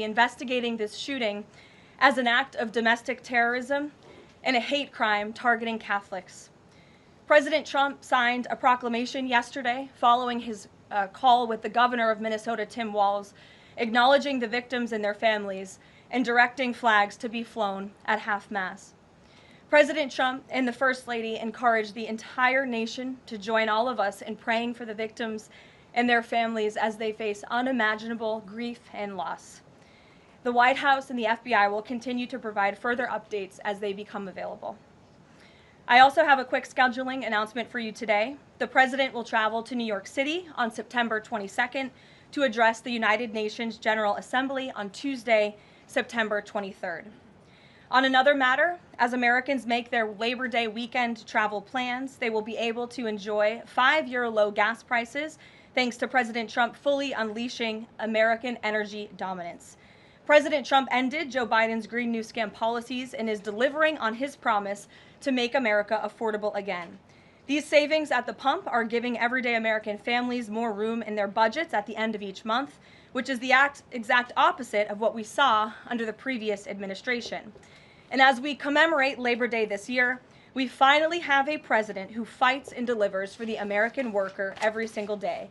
investigating this shooting as an act of domestic terrorism and a hate crime targeting Catholics. President Trump signed a proclamation yesterday following his call with the governor of Minnesota, Tim Walz, acknowledging the victims and their families and directing flags to be flown at half-mast. President Trump and the First Lady encouraged the entire nation to join all of us in praying for the victims and their families as they face unimaginable grief and loss. The White House and the FBI will continue to provide further updates as they become available. I also have a quick scheduling announcement for you today. The President will travel to New York City on September 22nd to address the United Nations General Assembly on Tuesday, September 23rd. On another matter, as Americans make their Labor Day weekend travel plans, they will be able to enjoy 5-year low gas prices thanks to President Trump fully unleashing American energy dominance. President Trump ended Joe Biden's Green New Scam policies and is delivering on his promise to make America affordable again. These savings at the pump are giving everyday American families more room in their budgets at the end of each month, which is the exact opposite of what we saw under the previous administration. And as we commemorate Labor Day this year, we finally have a president who fights and delivers for the American worker every single day.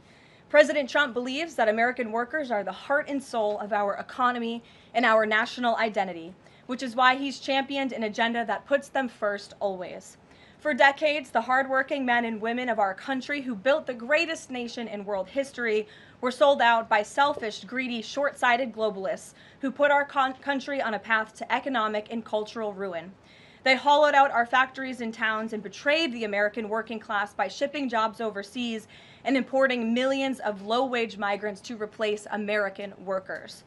President Trump believes that American workers are the heart and soul of our economy and our national identity, which is why he's championed an agenda that puts them first always. For decades, the hardworking men and women of our country who built the greatest nation in world history were sold out by selfish, greedy, short-sighted globalists who put our country on a path to economic and cultural ruin. They hollowed out our factories and towns and betrayed the American working class by shipping jobs overseas and importing millions of low-wage migrants to replace American workers.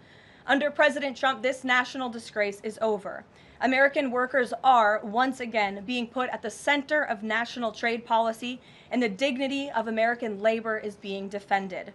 Under President Trump, this national disgrace is over. American workers are, once again, being put at the center of national trade policy, and the dignity of American labor is being defended.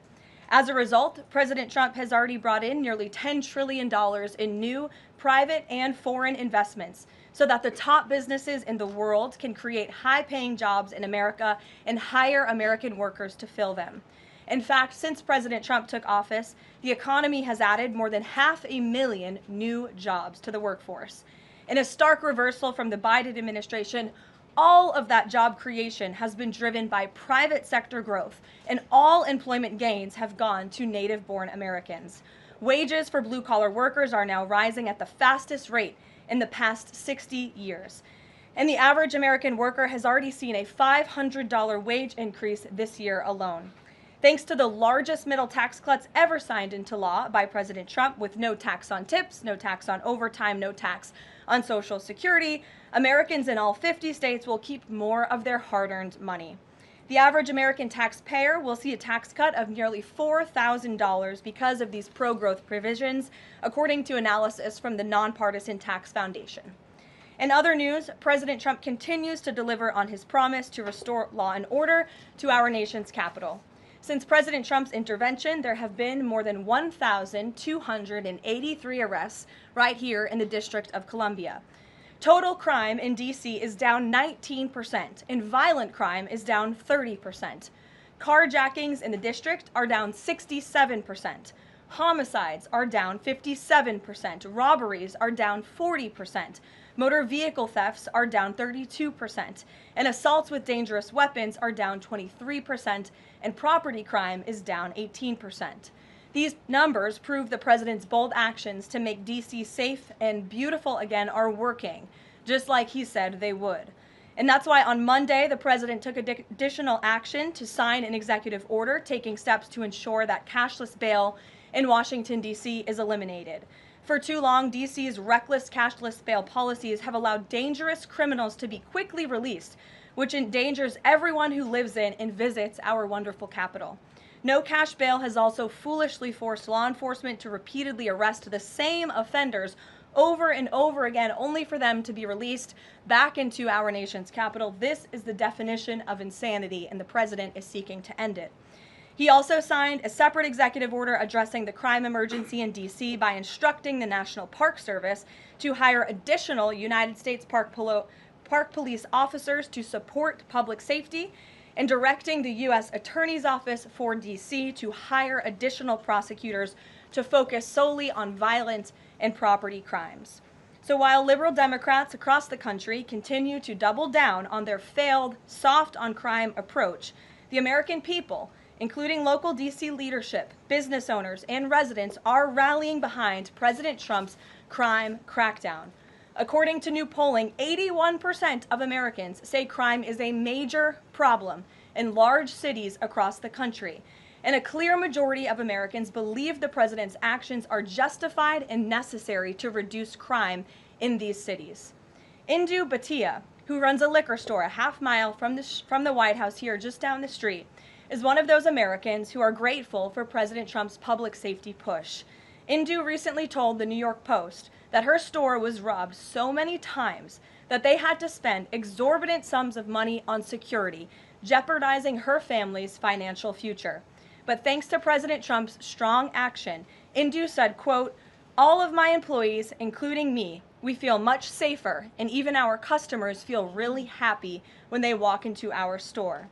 As a result, President Trump has already brought in nearly $10 trillion in new private and foreign investments so that the top businesses in the world can create high-paying jobs in America and hire American workers to fill them. In fact, since President Trump took office, the economy has added more than 500,000 new jobs to the workforce. In a stark reversal from the Biden administration, all of that job creation has been driven by private sector growth, and all employment gains have gone to native-born Americans. Wages for blue-collar workers are now rising at the fastest rate in the past 60 years. And the average American worker has already seen a $500 wage increase this year alone. Thanks to the largest middle tax cuts ever signed into law by President Trump, with no tax on tips, no tax on overtime, no tax on Social Security, Americans in all 50 states will keep more of their hard-earned money. The average American taxpayer will see a tax cut of nearly $4,000 because of these pro-growth provisions, according to analysis from the Nonpartisan Tax Foundation. In other news, President Trump continues to deliver on his promise to restore law and order to our nation's capital. Since President Trump's intervention, there have been more than 1,283 arrests right here in the District of Columbia. Total crime in D.C. is down 19%, and violent crime is down 30%. Carjackings in the district are down 67%. Homicides are down 57%. Robberies are down 40%. Motor vehicle thefts are down 32%. And assaults with dangerous weapons are down 23%. And property crime is down 18%. These numbers prove the president's bold actions to make D.C. safe and beautiful again are working, just like he said they would. And that's why on Monday, the president took additional action to sign an executive order taking steps to ensure that cashless bail in Washington, D.C. is eliminated. For too long, D.C.'s reckless cashless bail policies have allowed dangerous criminals to be quickly released, which endangers everyone who lives in and visits our wonderful capital. No cash bail has also foolishly forced law enforcement to repeatedly arrest the same offenders over and over again, only for them to be released back into our nation's capital. This is the definition of insanity, and the president is seeking to end it. He also signed a separate executive order addressing the crime emergency in D.C. by instructing the National Park Service to hire additional United States Park Police officers to support public safety, and directing the U.S. Attorney's Office for D.C. to hire additional prosecutors to focus solely on violent and property crimes. So while liberal Democrats across the country continue to double down on their failed soft on crime approach, the American people, including local DC leadership, business owners, and residents, are rallying behind President Trump's crime crackdown. According to new polling, 81% of Americans say crime is a major problem in large cities across the country. And a clear majority of Americans believe the president's actions are justified and necessary to reduce crime in these cities. Indu Bhatia, who runs a liquor store a half mile from the White House here just down the street, is one of those Americans who are grateful for President Trump's public safety push. Indu recently told the New York Post that her store was robbed so many times that they had to spend exorbitant sums of money on security, jeopardizing her family's financial future. But thanks to President Trump's strong action, Indu said, quote, "All of my employees, including me, we feel much safer, and even our customers feel really happy when they walk into our store."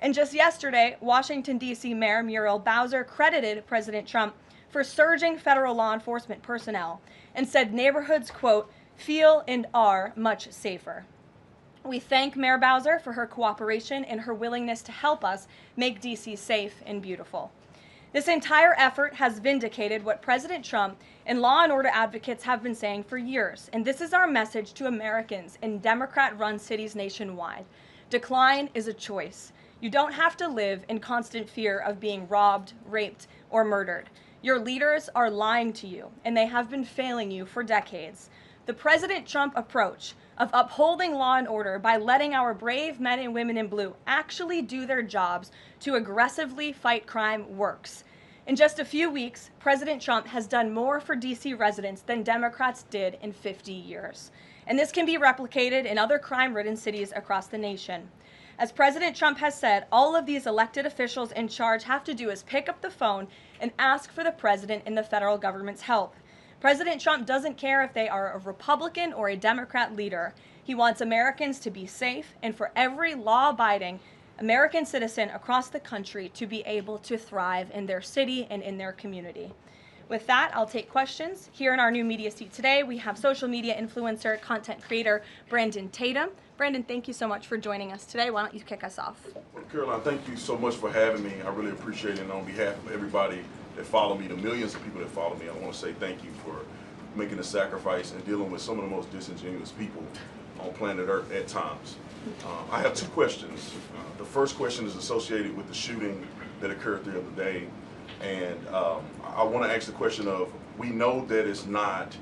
And just yesterday, Washington, D.C. Mayor Muriel Bowser credited President Trump for surging federal law enforcement personnel and said neighborhoods, quote, "feel and are much safer." We thank Mayor Bowser for her cooperation and her willingness to help us make D.C. safe and beautiful. This entire effort has vindicated what President Trump and law and order advocates have been saying for years, and this is our message to Americans in Democrat-run cities nationwide. Decline is a choice. You don't have to live in constant fear of being robbed, raped, or murdered. Your leaders are lying to you, and they have been failing you for decades. The President Trump approach of upholding law and order by letting our brave men and women in blue actually do their jobs to aggressively fight crime works. In just a few weeks, President Trump has done more for D.C. residents than Democrats did in 50 years. And this can be replicated in other crime-ridden cities across the nation. As President Trump has said, all of these elected officials in charge have to do is pick up the phone and ask for the president and the federal government's help. President Trump doesn't care if they are a Republican or a Democrat leader. He wants Americans to be safe and for every law-abiding American citizen across the country to be able to thrive in their city and in their community. With that, I'll take questions. Here in our new media seat today, we have social media influencer, content creator, Brandon Tatum. Brandon, thank you so much for joining us today. Why don't you kick us off? Well, Caroline, thank you so much for having me. I really appreciate it. And on behalf of everybody that follow me, the millions of people that follow me, I want to say thank you for making the sacrifice and dealing with some of the most disingenuous people on planet Earth at times. I have two questions. The first question is associated with the shooting that occurred the other day. And I want to ask the question of, we know that it's not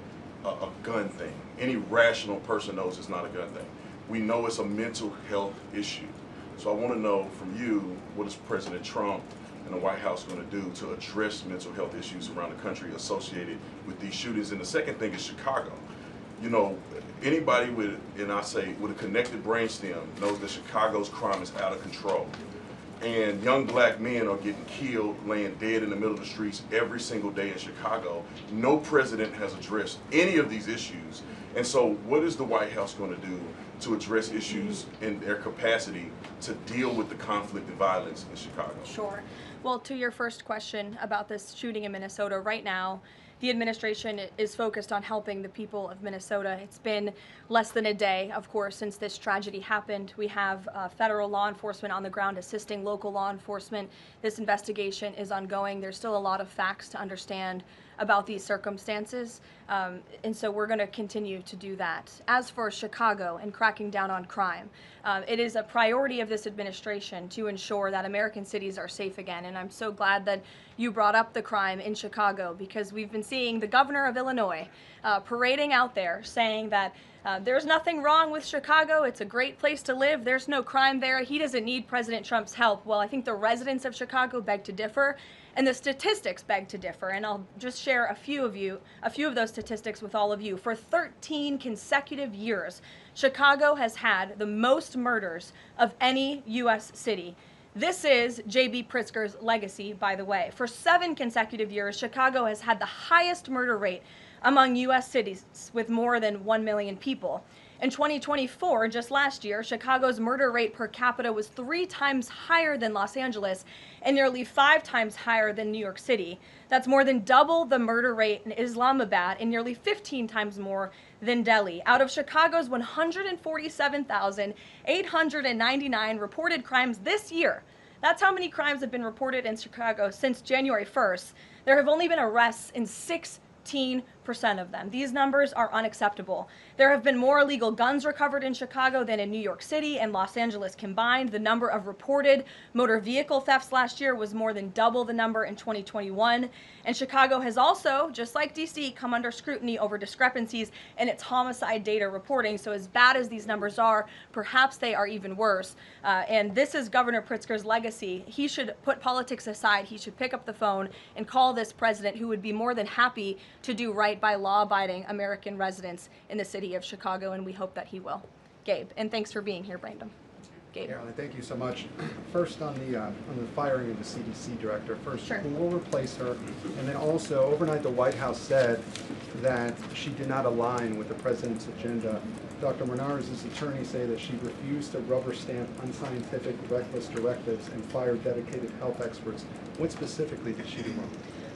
a gun thing. Any rational person knows it's not a gun thing. We know it's a mental health issue. So I want to know from you, what is President Trump and the White House going to do to address mental health issues around the country associated with these shootings? And the second thing is Chicago. You know, anybody with, and I say, with a connected brainstem knows that Chicago's crime is out of control. And young black men are getting killed, laying dead in the middle of the streets every single day in Chicago. No president has addressed any of these issues. And so what is the White House going to do to address issues in their capacity to deal with the conflict and violence in Chicago? Sure. Well, to your first question about this shooting in Minnesota, right now, the administration is focused on helping the people of Minnesota. It's been less than a day, of course, since this tragedy happened. We have federal law enforcement on the ground assisting local law enforcement. This investigation is ongoing. There's still a lot of facts to understand about these circumstances, and so we're going to continue to do that. As for Chicago and cracking down on crime, it is a priority of this administration to ensure that American cities are safe again, and I'm so glad that you brought up the crime in Chicago, because we've been seeing the governor of Illinois parading out there saying that there's nothing wrong with Chicago. It's a great place to live. There's no crime there. He doesn't need President Trump's help. Well, I think the residents of Chicago beg to differ, and the statistics beg to differ. And I'll just share a few of those statistics with all of you. For 13 consecutive years, Chicago has had the most murders of any U.S. city. This is J.B. Pritzker's legacy, by the way. For 7 consecutive years, Chicago has had the highest murder rate among U.S. cities with more than 1 million people. In 2024, just last year, Chicago's murder rate per capita was 3 times higher than Los Angeles and nearly 5 times higher than New York City. That's more than double the murder rate in Islamabad and nearly 15 times more than Delhi. Out of Chicago's 147,899 reported crimes this year, that's how many crimes have been reported in Chicago since January 1st. There have only been arrests in 16% of them. These numbers are unacceptable. There have been more illegal guns recovered in Chicago than in New York City and Los Angeles combined. The number of reported motor vehicle thefts last year was more than double the number in 2021. And Chicago has also, just like DC, come under scrutiny over discrepancies in its homicide data reporting. So as bad as these numbers are, perhaps they are even worse. And this is Governor Pritzker's legacy. He should put politics aside. He should pick up the phone and call this president, who would be more than happy to do right by law-abiding American residents in the city of Chicago, and we hope that he will. Gabe, and thanks for being here, Brandon. Gabe. Karoline, thank you so much. First on the firing of the CDC director. First, Sure. Who will replace her? And then also, overnight, the White House said that she did not align with the president's agenda. Dr. Menard's attorneys say that she refused to rubber stamp unscientific, reckless directives and fire dedicated health experts. What specifically did she do wrong?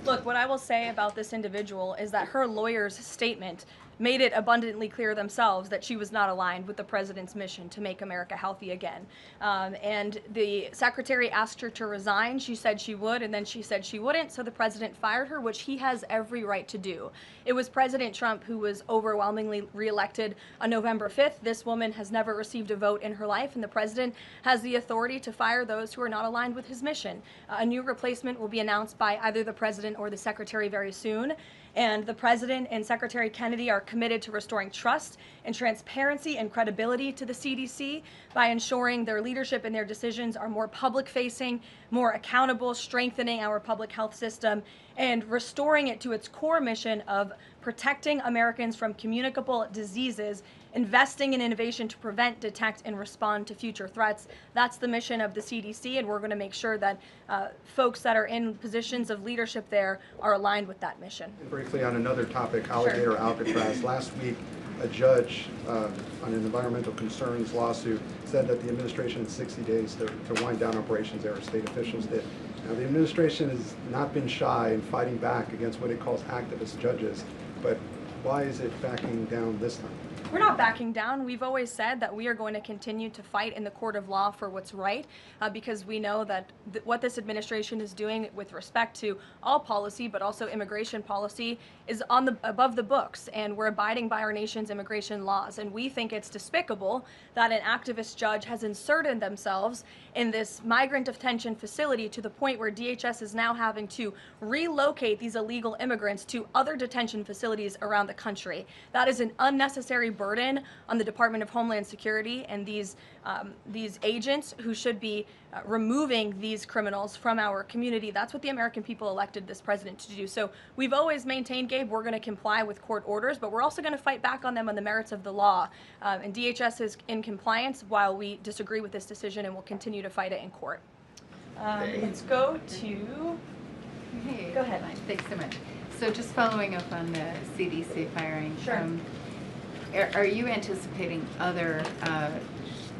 Look, what I will say about this individual is that her lawyer's statement made it abundantly clear themselves that she was not aligned with the president's mission to make America healthy again. And the secretary asked her to resign. She said she would, and then she said she wouldn't, so the president fired her, which he has every right to do. It was President Trump who was overwhelmingly reelected on November 5th. This woman has never received a vote in her life, and the president has the authority to fire those who are not aligned with his mission. A new replacement will be announced by either the president or the secretary very soon. And the president and Secretary Kennedy are committed to restoring trust and transparency and credibility to the CDC by ensuring their leadership and their decisions are more public-facing, more accountable, strengthening our public health system, and restoring it to its core mission of protecting Americans from communicable diseases, investing in innovation to prevent, detect, and respond to future threats. That's the mission of the CDC, and we're going to make sure that folks that are in positions of leadership there are aligned with that mission. And briefly on another topic, alligator Alcatraz. Last week, a judge on an environmental concerns lawsuit said that the administration had 60 days to wind down operations there, state officials did. Now, the administration has not been shy in fighting back against what it calls activist judges, but why is it backing down this time? We're not backing down. We've always said that we are going to continue to fight in the court of law for what's right, because we know that what this administration is doing with respect to all policy, but also immigration policy, is above the books, and we're abiding by our nation's immigration laws. And we think it's despicable that an activist judge has inserted themselves in this migrant detention facility to the point where DHS is now having to relocate these illegal immigrants to other detention facilities around the country. That is an unnecessary burden on the Department of Homeland Security and these agents who should be removing these criminals from our community. That's what the American people elected this president to do. So we've always maintained, Gabe, we're going to comply with court orders, but we're also going to fight back on them on the merits of the law. And DHS is in compliance while we disagree with this decision, and we'll continue to fight it in court. Let's go to... Hey, Go ahead. Thanks so much. So just following up on the CDC firing, Sure. Are you anticipating other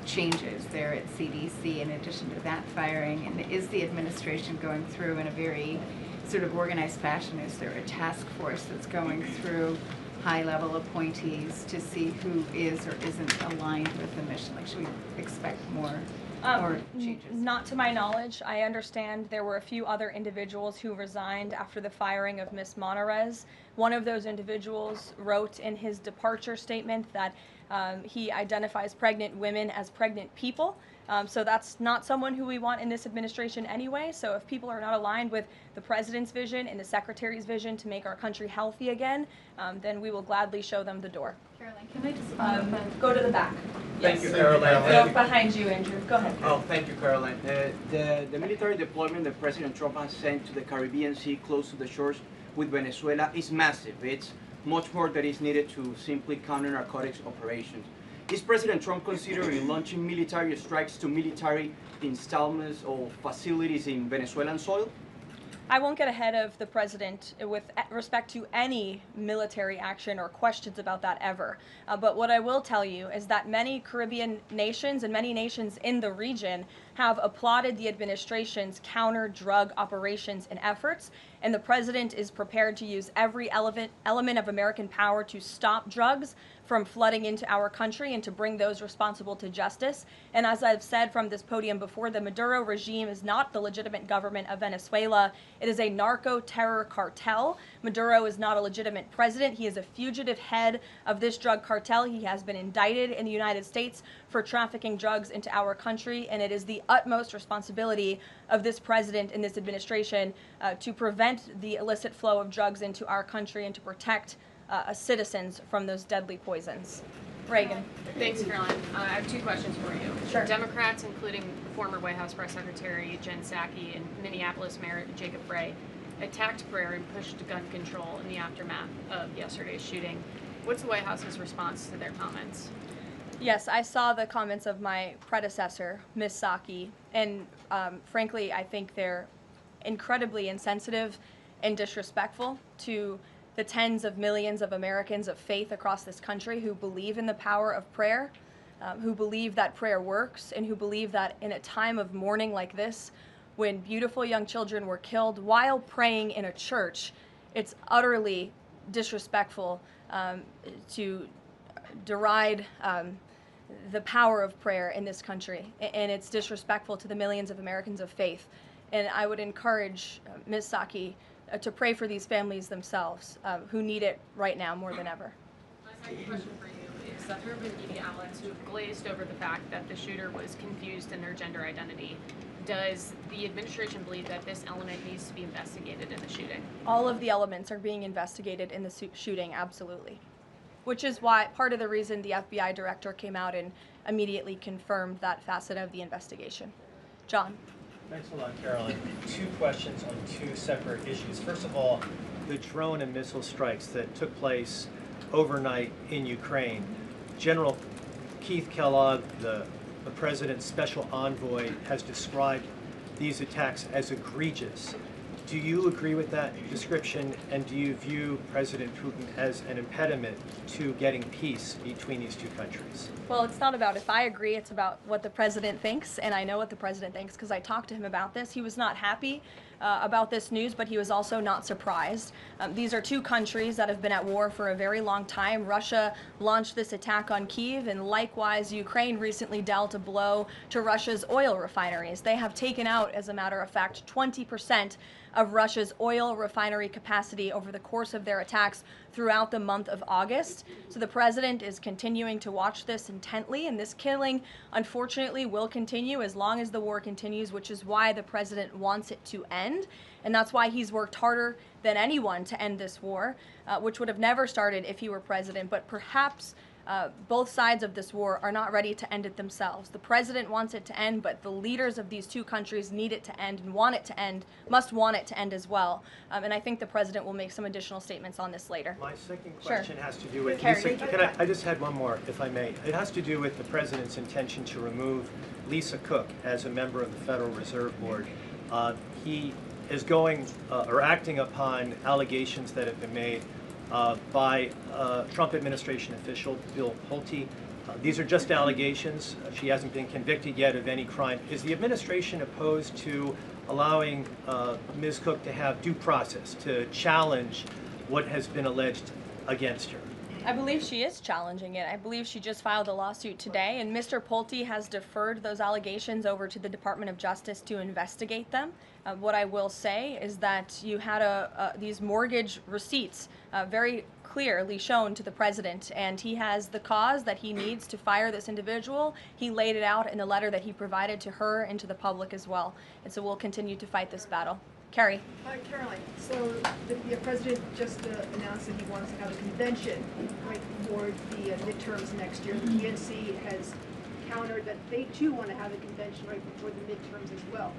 changes there at CDC in addition to that firing? And is the administration going through in a very sort of organized fashion? Is there a task force that's going through high-level appointees to see who is or isn't aligned with the mission? Like, should we expect more changes? Not to my knowledge. I understand there were a few other individuals who resigned after the firing of Ms. Monarez. One of those individuals wrote in his departure statement that he identifies pregnant women as pregnant people. So that's not someone who we want in this administration anyway. So if people are not aligned with the president's vision and the secretary's vision to make our country healthy again, then we will gladly show them the door. Karoline, can I just follow up on... Go to the back. Thank Yes. you, Karoline. Go behind you, Andrew. Go ahead. Oh, thank you, Karoline. The military deployment that President Trump has sent to the Caribbean Sea close to the shores with Venezuela is massive. It's much more that is needed to simply counter narcotics operations. Is President Trump considering launching military strikes to military installments or facilities in Venezuelan soil? I won't get ahead of the president with respect to any military action or questions about that ever. But what I will tell you is that many Caribbean nations and many nations in the region have applauded the administration's counter-drug operations and efforts, and the president is prepared to use every element of American power to stop drugs from flooding into our country and to bring those responsible to justice. And as I've said from this podium before, the Maduro regime is not the legitimate government of Venezuela. It is a narco-terror cartel. Maduro is not a legitimate president. He is a fugitive head of this drug cartel. He has been indicted in the United States for trafficking drugs into our country, and it is the utmost responsibility of this president and this administration to prevent the illicit flow of drugs into our country and to protect citizens from those deadly poisons. Reagan. Thanks, Caroline. I have two questions for you. Sure. Democrats, including former White House Press Secretary Jen Psaki and Minneapolis Mayor Jacob Frey, attacked prayer and pushed gun control in the aftermath of yesterday's shooting. What's the White House's response to their comments? Yes, I saw the comments of my predecessor, Ms. Psaki, and frankly, I think they're incredibly insensitive and disrespectful to the tens of millions of Americans of faith across this country who believe in the power of prayer, who believe that prayer works, and who believe that in a time of mourning like this, when beautiful young children were killed while praying in a church, it's utterly disrespectful to deride the power of prayer in this country, and it's disrespectful to the millions of Americans of faith. And I would encourage Ms. Psaki to pray for these families themselves who need it right now more than ever. My second question for you is that there have been media outlets who have glazed over the fact that the shooter was confused in their gender identity. Does the administration believe that this element needs to be investigated in the shooting? All of the elements are being investigated in the shooting, absolutely. Which is why part of the reason the FBI director came out and immediately confirmed that facet of the investigation. John. Thanks a lot, Caroline. Two questions on two separate issues. First of all, the drone and missile strikes that took place overnight in Ukraine. General Keith Kellogg, the president's special envoy, has described these attacks as egregious. Do you agree with that description, and do you view President Putin as an impediment to getting peace between these two countries? Well, it's not about if I agree, it's about what the president thinks, and I know what the president thinks because I talked to him about this. He was not happy about this news, but he was also not surprised. These are two countries that have been at war for a very long time. Russia launched this attack on Kyiv, and likewise, Ukraine recently dealt a blow to Russia's oil refineries. They have taken out, as a matter of fact, 20% of Russia's oil refinery capacity over the course of their attacks throughout the month of August. So the president is continuing to watch this intently, and this killing, unfortunately, will continue as long as the war continues, which is why the president wants it to end. And that's why he's worked harder than anyone to end this war, which would have never started if he were president. But perhaps both sides of this war are not ready to end it themselves. The president wants it to end, but the leaders of these two countries need it to end and want it to end, must want it to end as well. And I think the president will make some additional statements on this later. My second question has to do with, Carrie. I just had one more, if I may. It has to do with the president's intention to remove Lisa Cook as a member of the Federal Reserve Board. He is going or acting upon allegations that have been made by Trump administration official Bill Pulte. These are just allegations. She hasn't been convicted yet of any crime. Is the administration opposed to allowing Ms. Cook to have due process, to challenge what has been alleged against her? I believe she is challenging it. I believe she just filed a lawsuit today, and Mr. Pulte has deferred those allegations over to the Department of Justice to investigate them. What I will say is that you had these mortgage receipts very clearly shown to the president, and he has the cause that he needs to fire this individual. He laid it out in the letter that he provided to her and to the public as well. And so we'll continue to fight this battle. Carrie. Hi, Caroline. So the president just announced that he wants to have a convention right before the midterms next year. The DNC has countered that they too want to have a convention right before the midterms as well.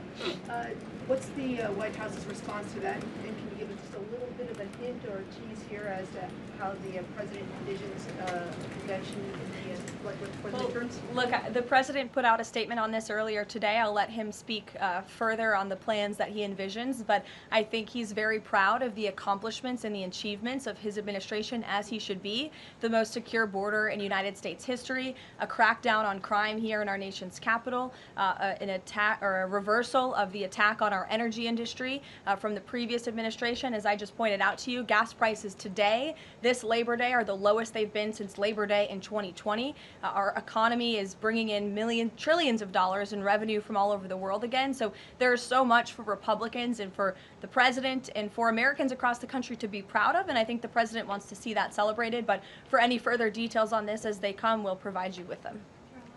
What's the White House's response to that? And can you give us just a little bit of of a hint or a tease here as to how the president envisions a convention in the, for the midterms? Look, the president put out a statement on this earlier today. I'll let him speak further on the plans that he envisions, but I think he's very proud of the accomplishments and the achievements of his administration, as he should be. The most secure border in United States history, a crackdown on crime here in our nation's capital, an attack or a reversal of the attack on our energy industry from the previous administration. As I just pointed out to you, gas prices today, this Labor Day, are the lowest they've been since Labor Day in 2020. Our economy is bringing in trillions of dollars in revenue from all over the world again. So there's so much for Republicans and for the president and for Americans across the country to be proud of, and I think the president wants to see that celebrated. But for any further details on this as they come, we'll provide you with them.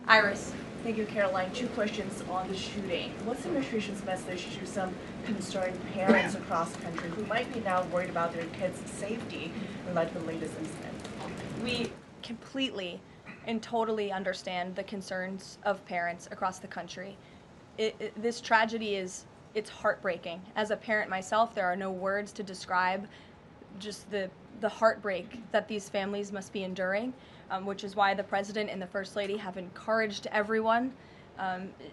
Iris. Thank you, Caroline. Two questions on the shooting. What's the administration's message to some concerned parents across the country who might be now worried about their kids' safety in light of the latest incident? We completely and totally understand the concerns of parents across the country. This tragedy it's heartbreaking. As a parent myself, there are no words to describe just the heartbreak that these families must be enduring, which is why the President and the First Lady have encouraged everyone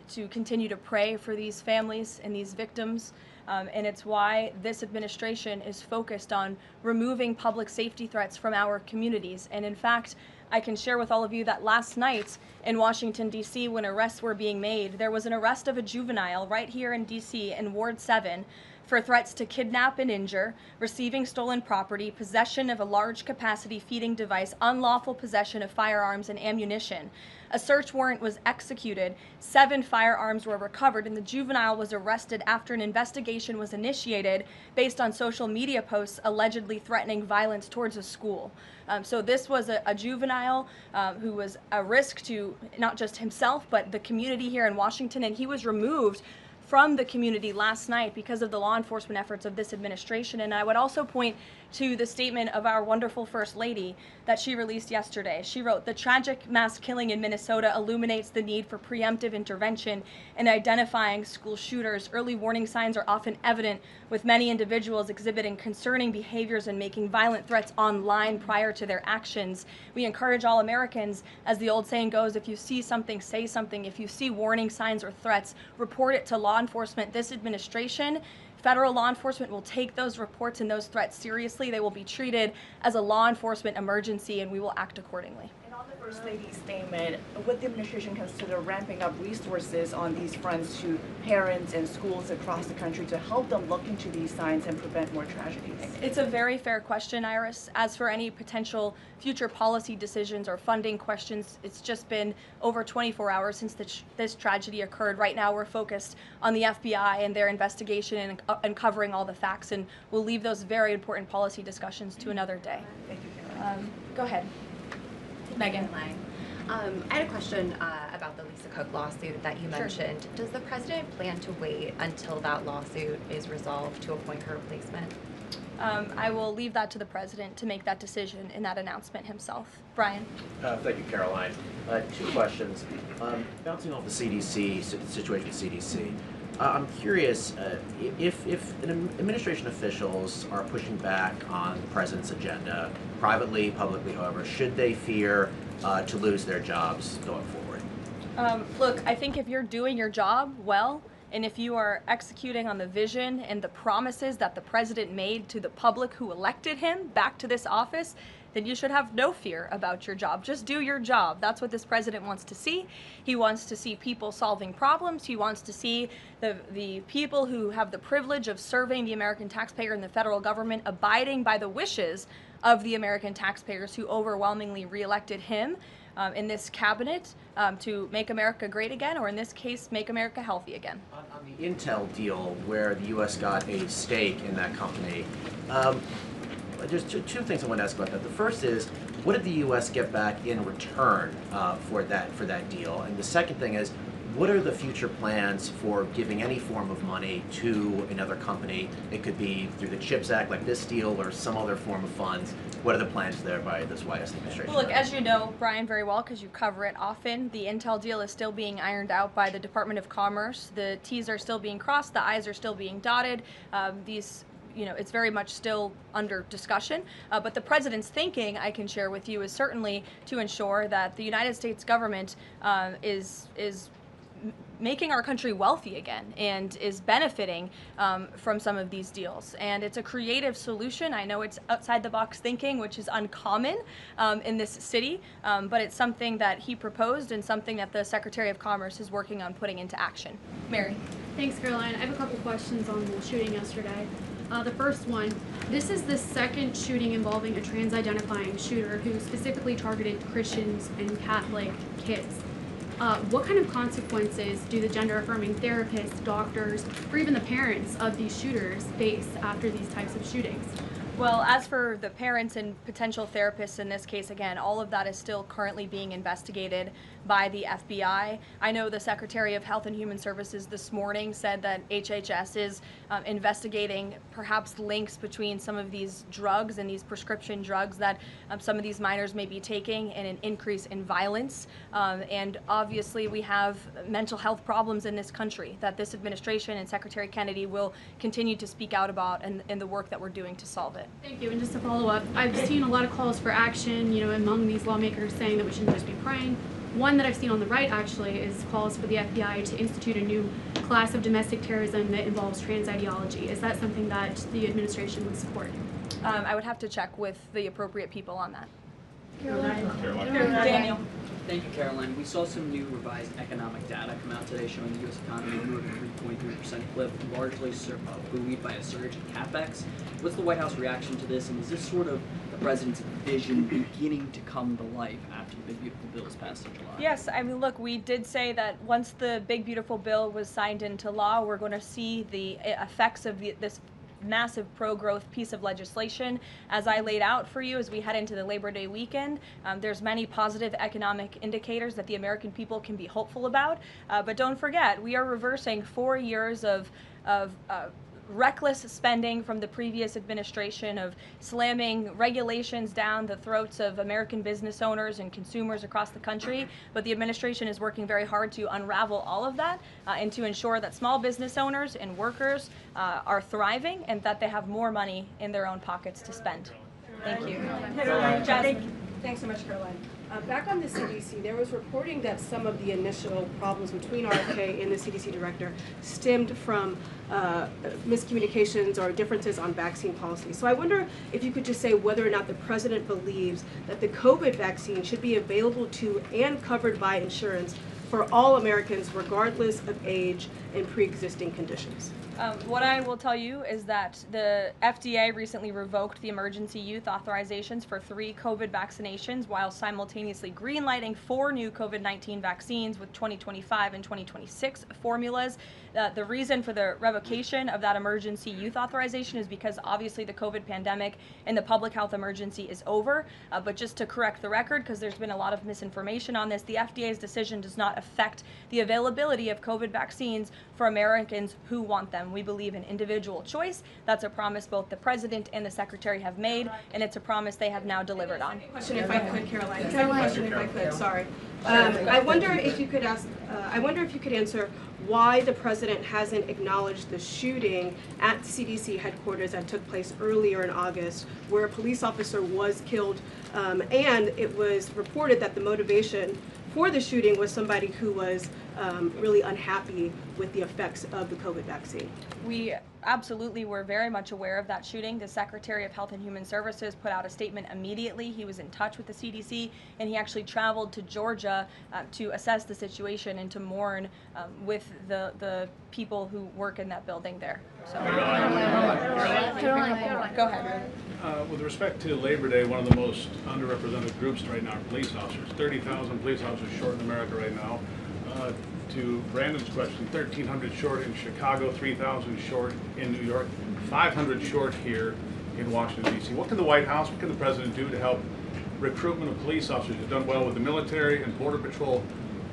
to continue to pray for these families and these victims. And it's why this administration is focused on removing public safety threats from our communities. And in fact, I can share with all of you that last night in Washington, D.C., when arrests were being made, there was an arrest of a juvenile right here in D.C. in Ward 7 for threats to kidnap and injure, receiving stolen property, possession of a large capacity feeding device, unlawful possession of firearms and ammunition. A search warrant was executed, 7 firearms were recovered, and the juvenile was arrested after an investigation was initiated based on social media posts allegedly threatening violence towards a school. So this was a juvenile who was a risk to not just himself, but the community here in Washington, and he was removed from the community last night because of the law enforcement efforts of this administration. And I would also point to the statement of our wonderful First Lady that she released yesterday. She wrote, "The tragic mass killing in Minnesota illuminates the need for preemptive intervention in identifying school shooters. Early warning signs are often evident, with many individuals exhibiting concerning behaviors and making violent threats online prior to their actions. We encourage all Americans, as the old saying goes, if you see something, say something. If you see warning signs or threats, report it to law enforcement." This administration, federal law enforcement, will take those reports and those threats seriously. They will be treated as a law enforcement emergency, and we will act accordingly. And on the First Lady's statement, would the administration consider ramping up resources on these fronts to parents and schools across the country to help them look into these signs and prevent more tragedies? It's a very fair question, Iris. As for any potential future policy decisions or funding questions, it's just been over 24 hours since this tragedy occurred. Right now we're focused on the FBI and their investigation and uncovering all the facts, and we'll leave those very important policy discussions to another day. Thank you, Caroline. Go ahead. Megan. I had a question about the Lisa Cook lawsuit that you mentioned. Does the president plan to wait until that lawsuit is resolved to appoint her replacement? I will leave that to the president to make that decision in that announcement himself. Brian. Thank you, Caroline. 2 questions. Bouncing off the CDC, situation with CDC, I'm curious if administration officials are pushing back on the president's agenda, privately, publicly, however, should they fear to lose their jobs going forward? Look, I think if you're doing your job well, and if you are executing on the vision and the promises that the president made to the public who elected him back to this office, then you should have no fear about your job. Just do your job. That's what this president wants to see. He wants to see people solving problems. He wants to see the people who have the privilege of serving the American taxpayer and the federal government abiding by the wishes of the American taxpayers who overwhelmingly reelected him in this cabinet to make America great again, or in this case, make America healthy again. On the Intel deal, where the U.S. got a stake in that company, there's two things I want to ask about that. The first is, what did the U.S. get back in return for that deal? And the second thing is, what are the future plans for giving any form of money to another company? It could be through the CHIPS Act, like this deal, or some other form of funds. What are the plans there by this White House administration? Well, look, as you know, Brian, very well, because you cover it often, the Intel deal is still being ironed out by the Department of Commerce. The T's are still being crossed, the I's are still being dotted. These it's very much still under discussion. But the president's thinking, I can share with you, is certainly to ensure that the United States government is making our country wealthy again and is benefiting from some of these deals. And it's a creative solution. I know it's outside the box thinking, which is uncommon in this city, but it's something that he proposed and something that the Secretary of Commerce is working on putting into action. Mary. Thanks, Caroline. I have a couple questions on the shooting yesterday. The first one, this is the second shooting involving a trans-identifying shooter who specifically targeted Christians and Catholic kids. What kind of consequences do the gender-affirming therapists, doctors, or even the parents of these shooters face after these types of shootings? Well, as for the parents and potential therapists in this case, again, all of that is still currently being investigated by the FBI. I know the Secretary of Health and Human Services this morning said that HHS is investigating perhaps links between some of these drugs and these prescription drugs that some of these minors may be taking and an increase in violence. And obviously we have mental health problems in this country that this administration and Secretary Kennedy will continue to speak out about in the work that we're doing to solve it. Thank you. And just to follow up, I've seen a lot of calls for action, among these lawmakers saying that we shouldn't just be praying. One that I've seen on the right actually is calls for the FBI to institute a new class of domestic terrorism that involves trans ideology. Is that something that the administration would support? I would have to check with the appropriate people on that. Daniel. Thank you, Caroline. We saw some new revised economic data come out today showing the U.S. economy grew at a 3.3% clip, largely buoyed by a surge in capex. What's the White House reaction to this, and is this sort of the president's vision beginning to come to life after the Big Beautiful Bill was passed in July? Yes, I mean, look, we did say that once the Big Beautiful Bill was signed into law, we're going to see the effects of this massive pro-growth piece of legislation. As I laid out for you as we head into the Labor Day weekend, there's many positive economic indicators that the American people can be hopeful about. But don't forget, we are reversing 4 years of reckless spending from the previous administration, of slamming regulations down the throats of American business owners and consumers across the country. But the administration is working very hard to unravel all of that and to ensure that small business owners and workers are thriving and that they have more money in their own pockets to spend. Thank you. Thanks so much, Caroline. Back on the CDC, there was reporting that some of the initial problems between RFK and the CDC director stemmed from miscommunications or differences on vaccine policy. So I wonder if you could just say whether or not the president believes that the COVID vaccine should be available to and covered by insurance for all Americans, regardless of age and pre-existing conditions. What I will tell you is that the FDA recently revoked the emergency use authorizations for 3 COVID vaccinations while simultaneously greenlighting 4 new COVID-19 vaccines with 2025 and 2026 formulas. The reason for the revocation of that emergency use authorization is because obviously the COVID pandemic and the public health emergency is over. But just to correct the record, because there's been a lot of misinformation on this, the FDA's decision does not affect the availability of COVID vaccines for Americans who want them. We believe in individual choice. That's a promise both the president and the secretary have made, and it's a promise they have now delivered on. Question, if I could, Caroline. Second question, if I could. Sorry. I wonder if you could ask. I wonder if you could answer why the president hasn't acknowledged the shooting at CDC headquarters that took place earlier in August, where a police officer was killed, and it was reported that the motivation for the shooting was somebody who was really unhappy with the effects of the COVID vaccine. We absolutely were very much aware of that shooting. The Secretary of Health and Human Services put out a statement immediately. He was in touch with the CDC, and he actually traveled to Georgia to assess the situation and to mourn with the people who work in that building there. So, go ahead. With respect to Labor Day, one of the most underrepresented groups right now are police officers. 30,000 police officers short in America right now. To Brandon's question, 1,300 short in Chicago, 3,000 short in New York, 500 short here in Washington, D.C. What can the White House, what can the President do to help recruitment of police officers? You've done well with the military and Border Patrol.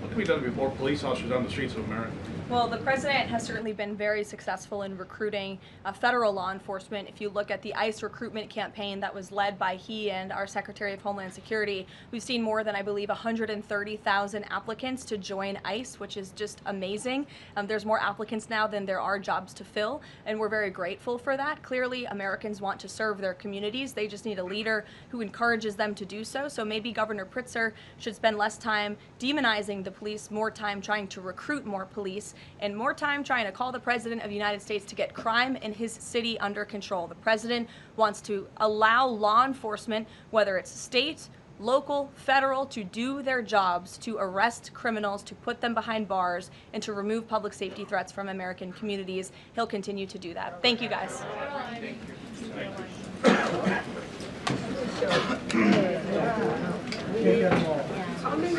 What can be done to get more police officers on the streets of America? Well, the president has certainly been very successful in recruiting federal law enforcement. If you look at the ICE recruitment campaign that was led by he and our Secretary of Homeland Security, we've seen more than, I believe, 130,000 applicants to join ICE, which is just amazing. There's more applicants now than there are jobs to fill, and we're very grateful for that. Clearly, Americans want to serve their communities. They just need a leader who encourages them to do so. So maybe Governor Pritzker should spend less time demonizing the police, more time trying to recruit more police, and more time trying to call the President of the United States to get crime in his city under control. The President wants to allow law enforcement, whether it's state, local, federal, to do their jobs, to arrest criminals, to put them behind bars, and to remove public safety threats from American communities. He'll continue to do that. Thank you, guys. How many